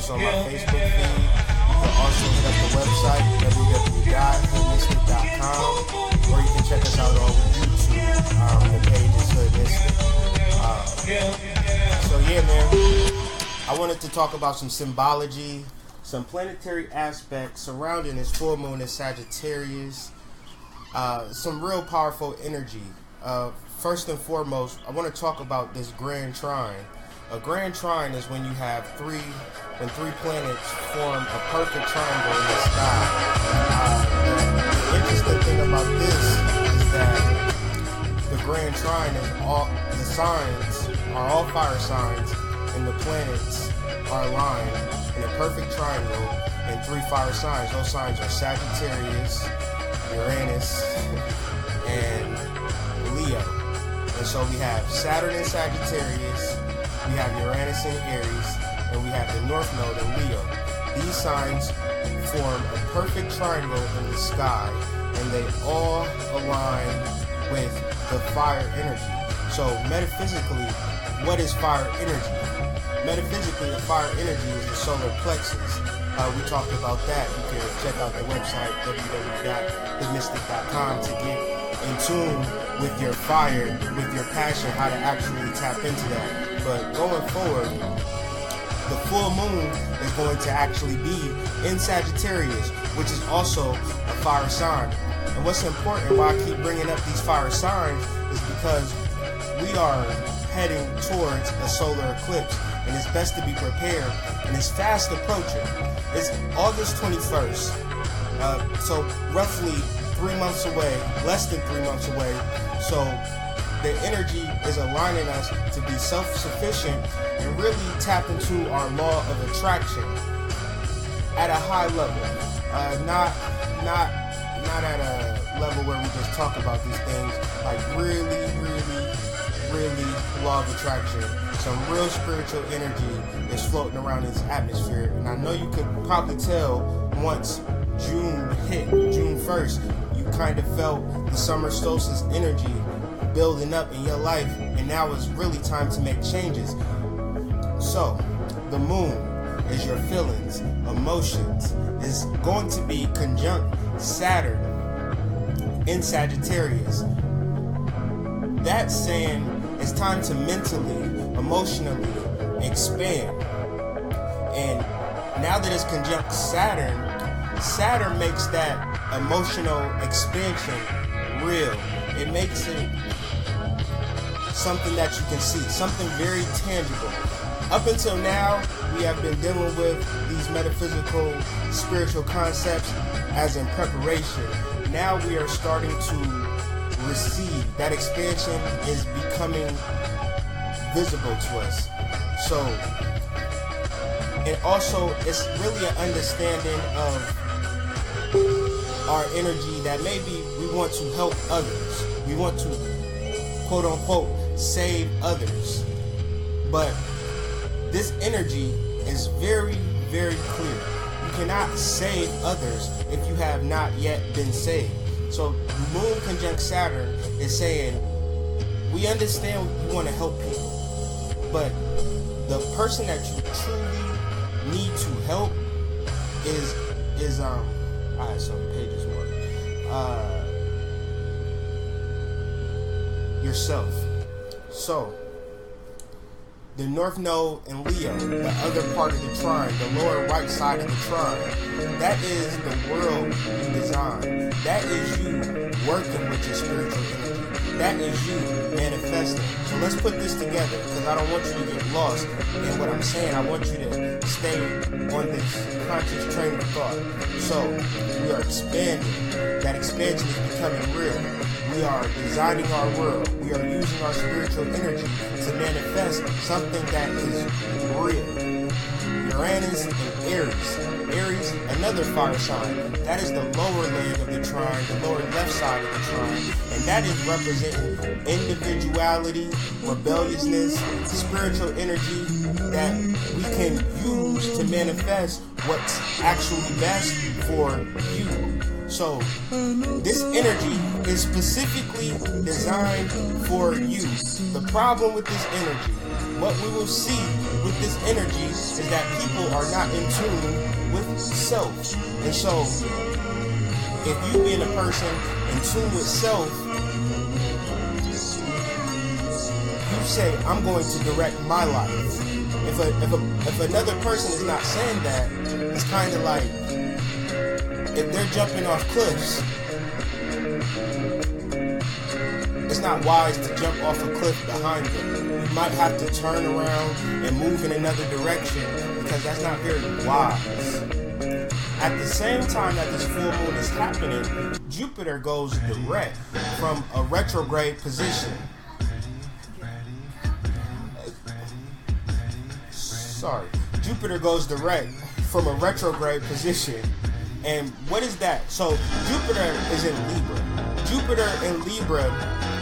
us on my Facebook feed. You can also hit up the website, www.hoodmystic.com, or you can check us out on YouTube. The page is Hood Mystic. So yeah, man, I wanted to talk about some symbology, some planetary aspects surrounding this full moon in Sagittarius, some real powerful energy. First and foremost, I want to talk about this grand trine. A grand trine is when you have three planets form a perfect triangle in the sky. The interesting thing about this is that the grand trine is the signs are all fire signs, and the planets are aligned in a perfect triangle in three fire signs. Those signs are Sagittarius, Uranus, and Leo. And so we have Saturn in Sagittarius, we have Uranus in Aries, and we have the North Node in Leo. These signs form a perfect triangle in the sky, and they all align with the fire energy. So metaphysically, what is fire energy? Metaphysically, the fire energy is the solar plexus. We talked about that. You can check out the website, www.themystic.com, to get in tune with your fire, with your passion, how to actually tap into that. But going forward, the full moon is going to actually be in Sagittarius, which is also a fire sign. And what's important, why I keep bringing up these fire signs, is because we are heading towards a solar eclipse, and it's best to be prepared, and it's fast approaching. It's August 21st, so roughly 3 months away, less than 3 months away. So the energy is aligning us to be self-sufficient and really tap into our law of attraction at a high level, not at a level where we just talk about these things, like really law of attraction. Some real spiritual energy is floating around this atmosphere, and I know you could probably tell once June hit, June 1st, you kind of felt the summer solstice energy building up in your life, and now it's really time to make changes. So, the moon is your feelings, emotions, is going to be conjunct Saturn in Sagittarius. That's saying it's time to mentally, emotionally expand. And now that it's conjunct Saturn makes that emotional expansion real. It makes it something that you can see, something very tangible. Up until now, we have been dealing with these metaphysical, spiritual concepts as in preparation. Now we are starting to receive. That expansion is becoming visible to us. So, and also, it's really an understanding of our energy that maybe we want to help others. We want to, quote unquote, save others. But this energy is very, very clear. You cannot save others if you have not yet been saved. So Moon conjunct Saturn is saying, we understand you want to help people, but the person that you truly need to help is I had some pages more. Yourself. So the North Node in Leo, the other part of the trine, the lower right side of the trine, that is the world you design. That is you working with your spiritual energy. That is you manifesting. So let's put this together, because I don't want you to get lost in what I'm saying. I want you to stay on this conscious train of thought. So we are expanding. That expansion is becoming real. We are designing our world. We are using our spiritual energy to manifest something that is real. Uranus and Aries. Aries, another fire sign. That is the lower leg of the trine, the lower left side of the trine. And that is representing individuality, rebelliousness, spiritual energy that we can use to manifest what's actually best for you. So this energy is specifically designed for you. The problem with this energy, what we will see with this energy, is that people are not in tune with self. And so if you being a person in tune with self, you say, I'm going to direct my life. If another person is not saying that, it's kind of like if they're jumping off cliffs, it's not wise to jump off a cliff behind them. You might have to turn around and move in another direction, because that's not very wise. At the same time that this full moon is happening, Jupiter goes direct from a retrograde position. Jupiter goes direct from a retrograde position. And what is that? So Jupiter is in Libra. Jupiter in Libra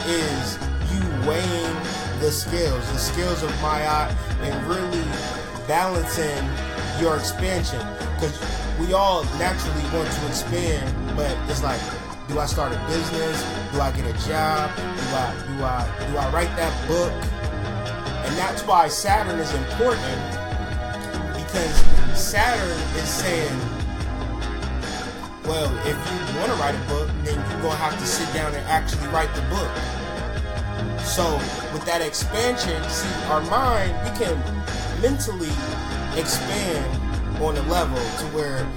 is you weighing the scales of Ma'at, and really balancing your expansion. Because we all naturally want to expand, but it's like, do I start a business? Do I get a job? Do I write that book? And that's why Saturn is important, because Saturn is saying, well, if you want to write a book, then you're going to have to sit down and actually write the book. So with that expansion, see, our mind, we can mentally expand on a level to where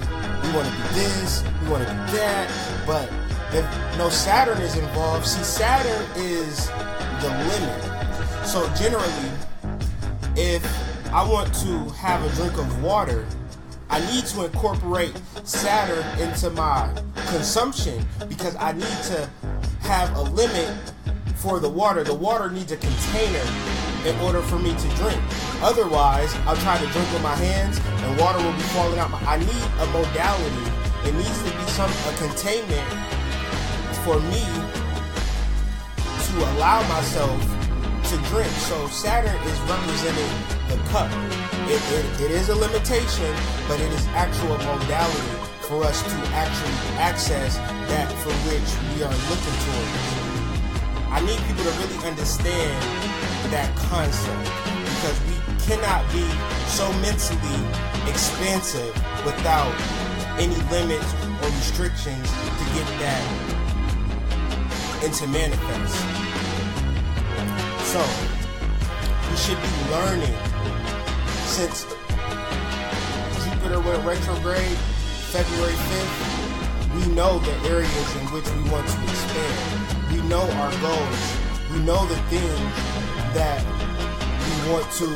we want to do this, we want to do that. But if no Saturn is involved, see, Saturn is the limit. So generally, if I want to have a drink of water, I need to incorporate Saturn into my consumption, because I need to have a limit for the water. The water needs a container in order for me to drink. Otherwise, I'll try to drink with my hands and water will be falling out. I need a modality. It needs to be a containment for me to allow myself to drink. So Saturn is representing the cup. It is a limitation, but it is actual modality for us to actually access that for which we are looking towards. I need people to really understand that concept, because we cannot be so mentally expansive without any limits or restrictions to get that into manifest. So we should be learning. Since Jupiter went retrograde February 5th, we know the areas in which we want to expand. We know our goals. We know the things that we want to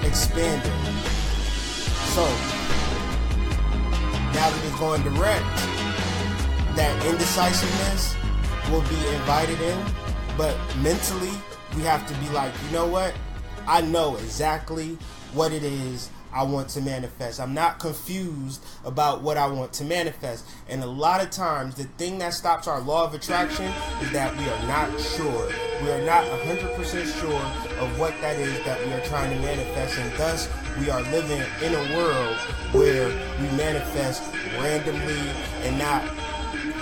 expand in. So, now that it's going direct, that indecisiveness will be invited in, but mentally, we have to be like, you know what? I know exactly what it is I want to manifest. I'm not confused about what I want to manifest. And a lot of times, the thing that stops our law of attraction is that we are not sure. We are not 100% sure of what that is that we are trying to manifest. And thus, we are living in a world where we manifest randomly and not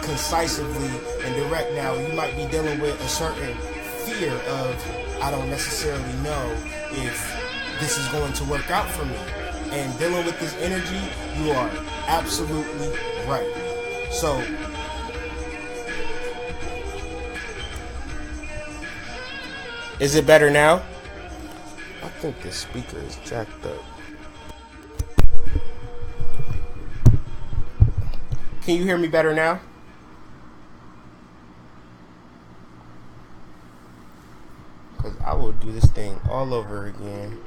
concisively and direct. Now, you might be dealing with a certain fear of, I don't necessarily know if this is going to work out for me. And dealing with this energy, you are absolutely right. So, is it better now? I think the speaker is jacked up. Can you hear me better now? Because I will do this thing all over again.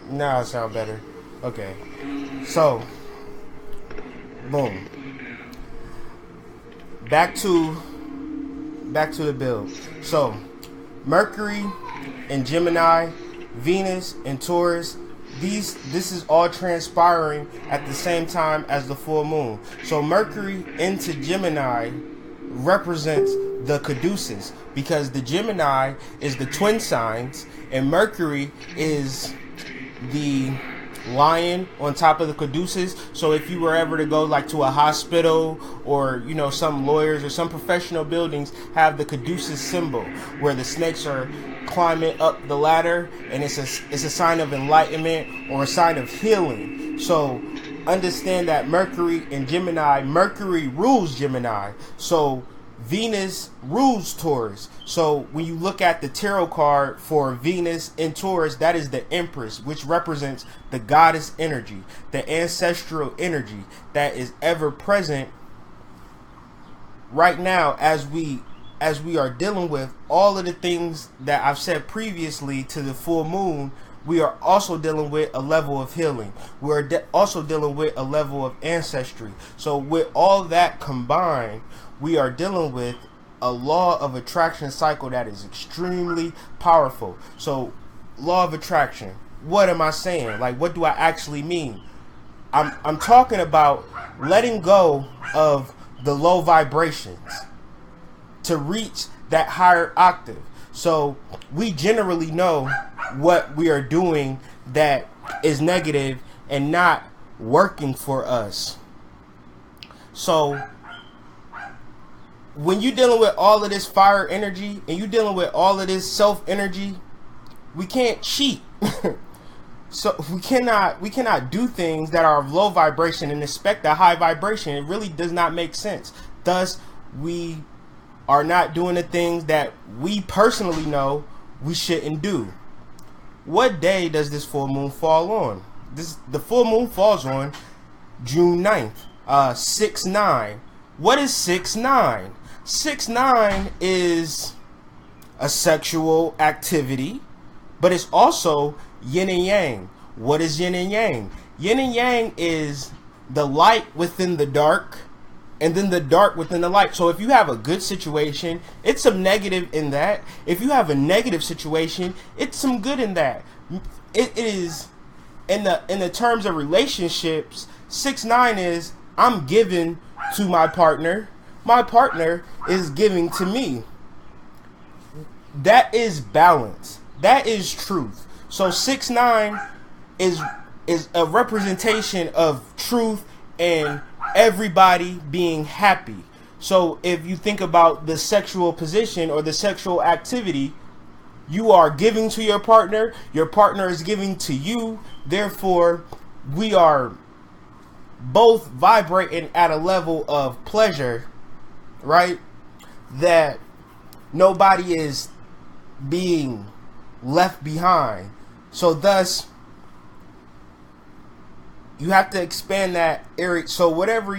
Now it sounds better. Okay. So, boom. Back to the build. So, Mercury and Gemini, Venus and Taurus, this is all transpiring at the same time as the full moon. So Mercury into Gemini represents the Caduces, because the Gemini is the twin signs and Mercury is the lion on top of the Caduces. So if you were ever to go like to a hospital, or you know, some lawyers or some professional buildings have the Caduceus symbol where the snakes are climbing up the ladder, and it's a sign of enlightenment or a sign of healing. So understand that Mercury in Gemini, Mercury rules Gemini, so Venus rules Taurus. So when you look at the tarot card for Venus in Taurus, that is the Empress, which represents the goddess energy, the ancestral energy that is ever present right now, as we are dealing with all of the things that I've said previously to the full moon. We are also dealing with a level of healing. We're also dealing with a level of ancestry. So with all that combined, we are dealing with a law of attraction cycle that is extremely powerful. So law of attraction, what am I saying? Like, what do I actually mean? I'm talking about letting go of the low vibrations to reach that higher octave. So we generally know what we are doing that is negative and not working for us. So when you're dealing with all of this fire energy and you're dealing with all of this self energy, we can't cheat. So we cannot do things that are of low vibration and expect a high vibration. It really does not make sense. Thus, we are not doing the things that we personally know we shouldn't do. What day does this full moon fall on? The full moon falls on June 9th, 6-9. What is 6-9? 6-9 is a sexual activity, but it's also yin and yang. What is yin and yang? Yin and yang is the light within the dark, and then the dark within the light. So if you have a good situation, it's some negative in that. If you have a negative situation, it's some good in that. It is in the terms of relationships. 6-9 is I'm giving to my partner is giving to me. That is balance. That is truth. So 6-9 is a representation of truth and everybody being happy. So if you think about the sexual position or the sexual activity, you are giving to your partner is giving to you, therefore we are both vibrating at a level of pleasure, right? That nobody is being left behind. So thus you have to expand that area. So wherever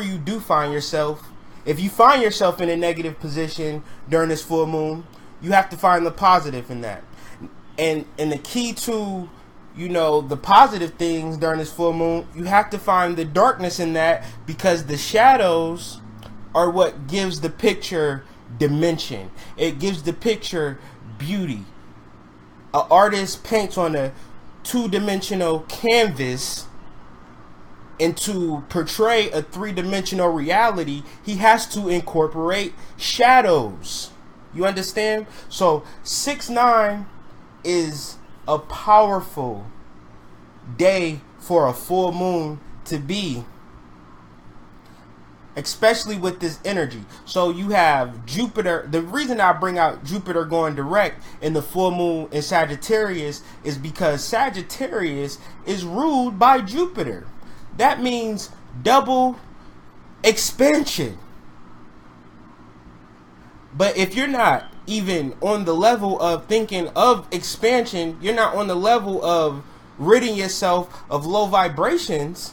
you do find yourself, if you find yourself in a negative position during this full moon, you have to find the positive in that. And the key to, you know, the positive things during this full moon, you have to find the darkness in that, because the shadows are what gives the picture dimension. It gives the picture beauty. An artist paints on a two-dimensional canvas, and to portray a three-dimensional reality, he has to incorporate shadows. You understand? So 6-9 is a powerful day for a full moon to be, especially with this energy. So you have Jupiter. The reason I bring out Jupiter going direct in the full moon in Sagittarius is because Sagittarius is ruled by Jupiter. That means double expansion. But if you're not even on the level of thinking of expansion, you're not on the level of ridding yourself of low vibrations,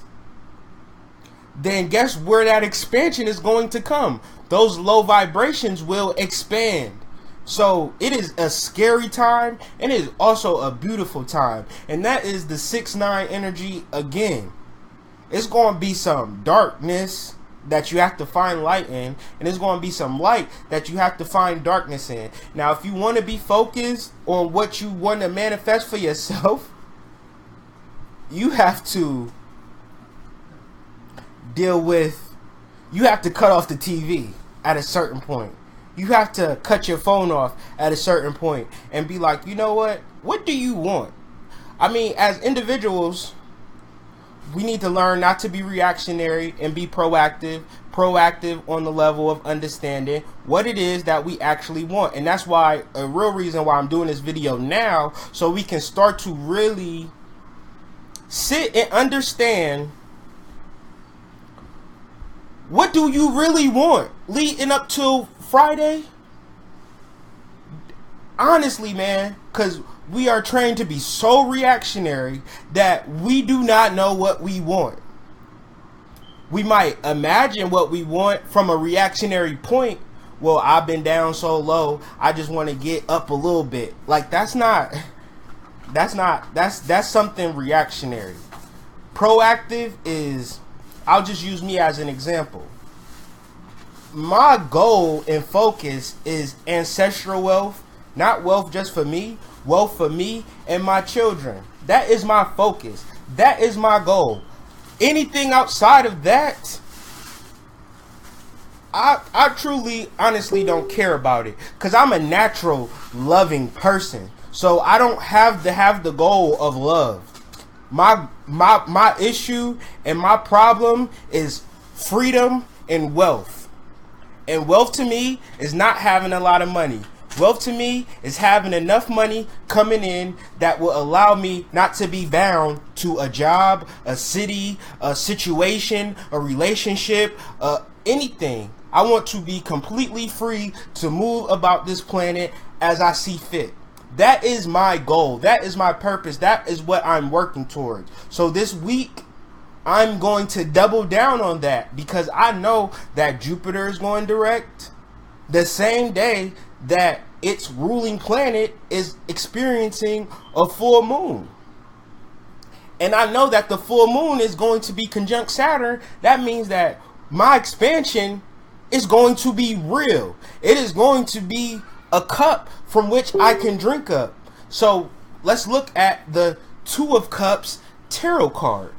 then guess where that expansion is going to come? Those low vibrations will expand. So it is a scary time, and it is also a beautiful time. And that is the 6-9 energy again. It's going to be some darkness that you have to find light in, and there's going to be some light that you have to find darkness in. Now, if you want to be focused on what you want to manifest for yourself, you have to deal with, you have to cut off the TV at a certain point. you have to cut your phone off at a certain point and be like, you know what do you want? I mean, as individuals, we need to learn not to be reactionary and be proactive on the level of understanding what it is that we actually want. And that's why, a real reason why I'm doing this video now, so we can start to really sit and understand, what do you really want leading up till Friday? Honestly, man, because we are trained to be so reactionary that we do not know what we want. We might imagine what we want from a reactionary point. Well, I've been down so low, I just want to get up a little bit. Like, that's something reactionary. Proactive is, I'll just use me as an example. My goal and focus is ancestral wealth, not wealth just for me, wealth for me and my children. That is my focus. That is my goal. Anything outside of that, I truly, honestly don't care about it, because I'm a natural loving person. So I don't have to have the goal of love. My issue and my problem is freedom and wealth. And wealth to me is not having a lot of money. Wealth to me is having enough money coming in that will allow me not to be bound to a job, a city, a situation, a relationship, anything. I want to be completely free to move about this planet as I see fit. That is my goal. That is my purpose. That is what I'm working towards. So this week, I'm going to double down on that, because I know that Jupiter is going direct the same day that its ruling planet is experiencing a full moon. And I know that the full moon is going to be conjunct Saturn. That means that my expansion is going to be real. It is going to be a cup from which I can drink up. So let's look at the Two of Cups tarot card.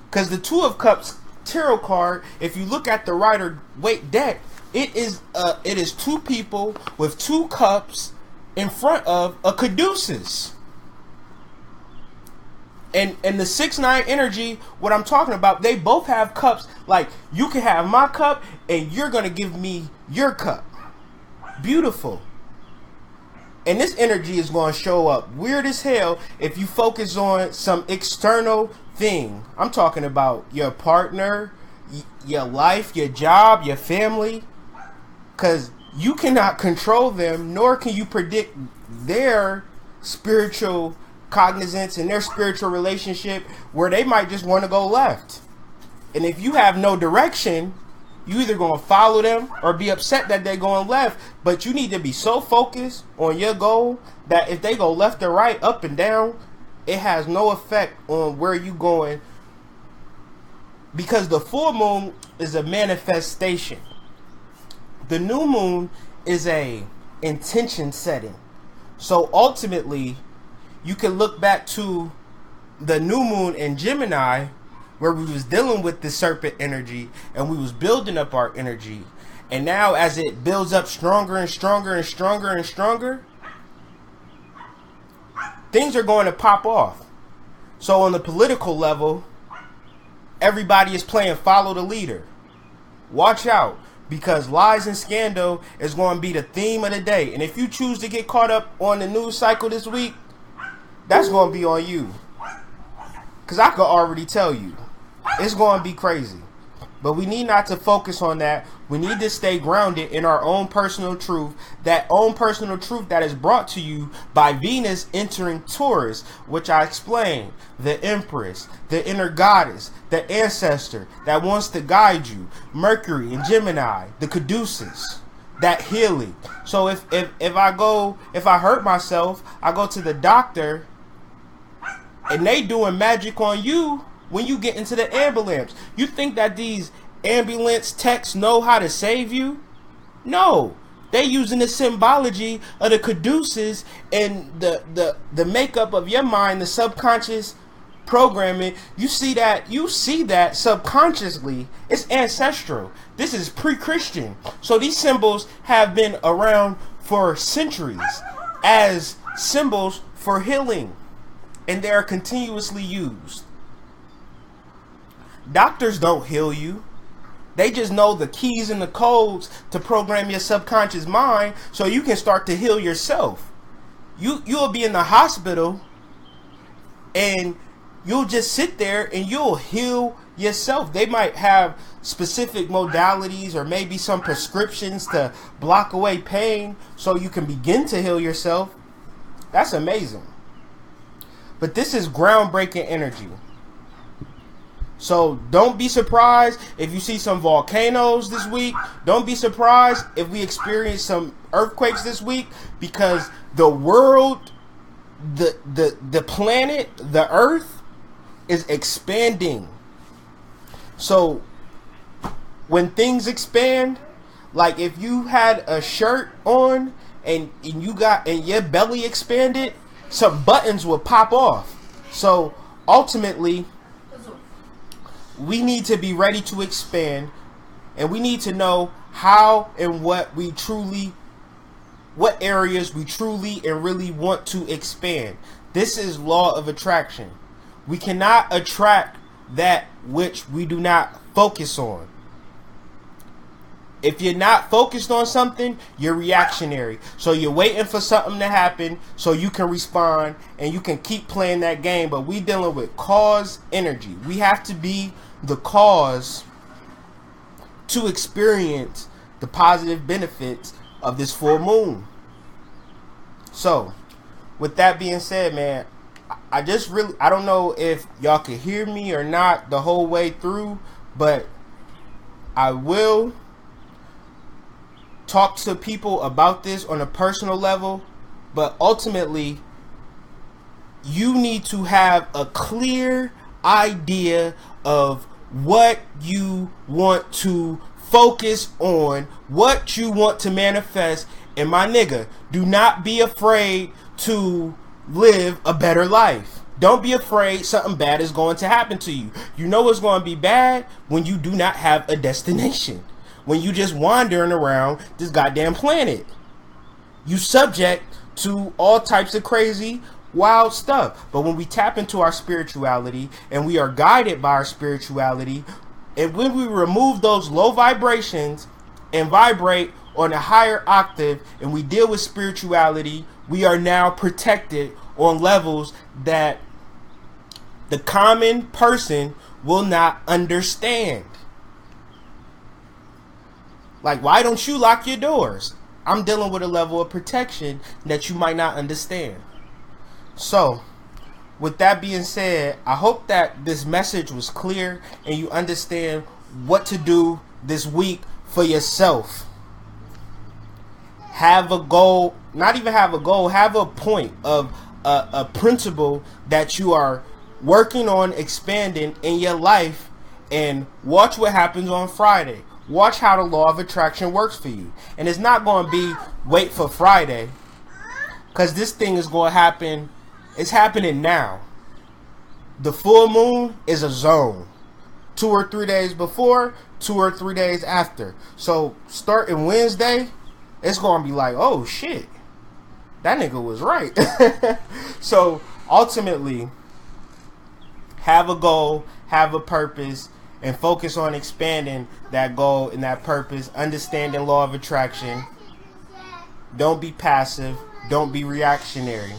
Because the Two of Cups tarot card, if you look at the Rider-Waite deck, it is two people with two cups in front of a Caduces. And the 6-9 energy, what I'm talking about, they both have cups. Like, you can have my cup and you're going to give me your cup. Beautiful. And this energy is going to show up weird as hell if you focus on some external thing. I'm talking about your partner, your life, your job, your family. Because you cannot control them, nor can you predict their spiritual cognizance and their spiritual relationship, where they might just want to go left. And if you have no direction, you either going to follow them or be upset that they're going left. But you need to be so focused on your goal that if they go left or right, up and down, it has no effect on where you going. Because the full moon is a manifestation. The new moon is a intention setting. So ultimately, you can look back to the new moon in Gemini, where we was dealing with the serpent energy and we was building up our energy. And now as it builds up stronger and stronger and stronger and stronger, things are going to pop off. So on the political level, everybody is playing follow the leader. Watch out, because lies and scandal is going to be the theme of the day. And if you choose to get caught up on the news cycle this week, that's going to be on you. Because I could already tell you, it's going to be crazy. But we need not to focus on that. We need to stay grounded in our own personal truth. That own personal truth that is brought to you by Venus entering Taurus, which I explained. The Empress, the inner goddess, the ancestor that wants to guide you. Mercury and Gemini, the Caduces, that healing. So if I hurt myself, I go to the doctor and they doing magic on you. When you get into the ambulance, you think that these ambulance techs know how to save you? No, they using the symbology of the Caduces and the makeup of your mind, the subconscious programming, you see that subconsciously. It's ancestral. This is pre-Christian. So these symbols have been around for centuries as symbols for healing, and they are continuously used. Doctors don't heal you. They just know the keys and the codes to program your subconscious mind so you can start to heal yourself. You'll be in the hospital and you'll just sit there and you'll heal yourself. They might have specific modalities or maybe some prescriptions to block away pain so you can begin to heal yourself. That's amazing. But this is groundbreaking energy. So don't be surprised if you see some volcanoes this week. Don't be surprised if we experience some earthquakes this week, because the world, the planet, the earth is expanding. So when things expand, like if you had a shirt on and your belly expanded, some buttons will pop off. So ultimately, we need to be ready to expand, and we need to know how and what areas we truly and really want to expand. This is law of attraction. We cannot attract that which we do not focus on. If you're not focused on something, you're reactionary. So you're waiting for something to happen so you can respond and you can keep playing that game. But we dealing with cause energy. We have to be the cause to experience the positive benefits of this full moon. So with that being said, man, I don't know if y'all can hear me or not the whole way through, but I will talk to people about this on a personal level. But ultimately, you need to have a clear idea of what you want to focus on, what you want to manifest. And my nigga, do not be afraid to live a better life. Don't be afraid something bad is going to happen to you. You know it's going to be bad when you do not have a destination, when you just wandering around this goddamn planet. You subject to all types of crazy, wild stuff. But when we tap into our spirituality and we are guided by our spirituality, and when we remove those low vibrations and vibrate on a higher octave and we deal with spirituality, we are now protected on levels that the common person will not understand. Like, why don't you lock your doors? I'm dealing with a level of protection that you might not understand. So, with that being said, I hope that this message was clear and you understand what to do this week for yourself. Have a goal, not even have a goal, have a point of a principle that you are working on expanding in your life, and watch what happens on Friday. Watch how the law of attraction works for you. And it's not going to be wait for Friday, because this thing is going to happen. It's happening now. The full moon is a zone. 2 or 3 days before, 2 or 3 days after. So starting Wednesday, it's going to be like, oh shit, that nigga was right. So ultimately, have a goal, have a purpose, and focus on expanding that goal and that purpose, understanding law of attraction. Don't be passive. Don't be reactionary.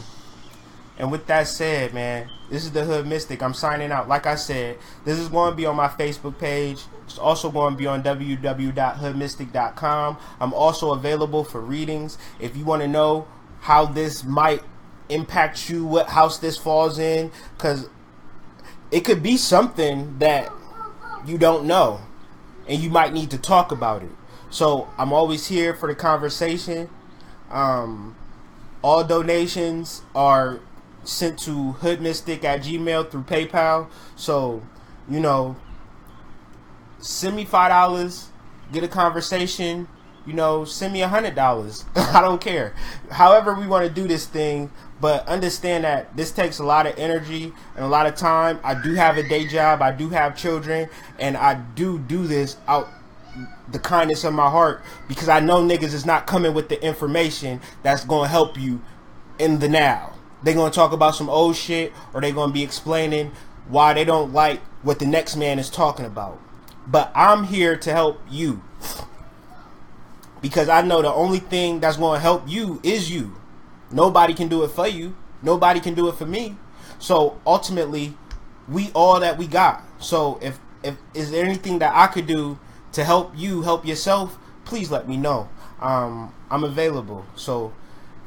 And with that said, man, this is the Hood Mystic. I'm signing out. Like I said, this is going to be on my Facebook page. It's also going to be on www.hoodmystic.com. I'm also available for readings. If you want to know how this might impact you, what house this falls in, because it could be something that you don't know and you might need to talk about it. So I'm always here for the conversation. All donations are sent to hoodmystic@gmail through PayPal. So, you know, send me $5, get a conversation, you know, send me $100. I don't care. However we want to do this thing, but understand that this takes a lot of energy and a lot of time. I do have a day job. I do have children, and I do this out the kindness of my heart, because I know niggas is not coming with the information that's going to help you in the now. They're going to talk about some old shit, or they're going to be explaining why they don't like what the next man is talking about. But I'm here to help you, because I know the only thing that's going to help you is you. Nobody can do it for you. Nobody can do it for me. So ultimately, we all that we got. So if is there anything that I could do to help you help yourself, please let me know. I'm available. So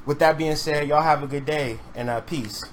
with that being said, y'all have a good day, and peace.